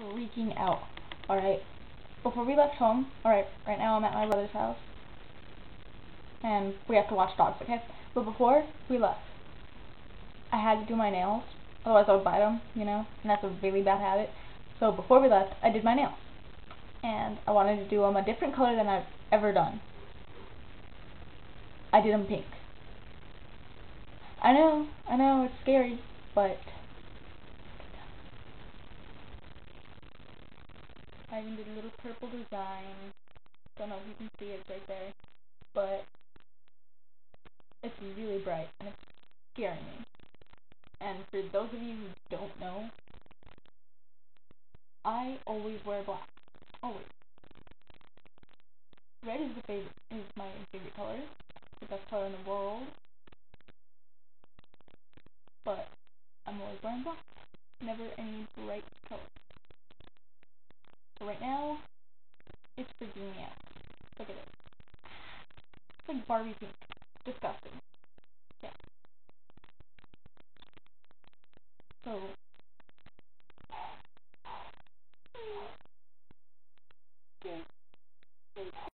freaking out. Alright, before we left home, alright, right now I'm at my brother's house, and we have to watch dogs, okay? But before we left, I had to do my nails, otherwise I would bite them, you know, and that's a really bad habit. So before we left, I did my nails, and I wanted to do them a different color than I've ever done. I did them pink. I know, it's scary, but I even did a little purple design. Don't know if you can see it right there, but it's really bright and it's scaring me. And for those of you who don't know, I always wear black. Always. Red is my favorite color. It's the best color in the world. But I'm always wearing black. Never any bright color. So right now, it's freaking me out. Look at it. It's like Barbie pink. Disgusting.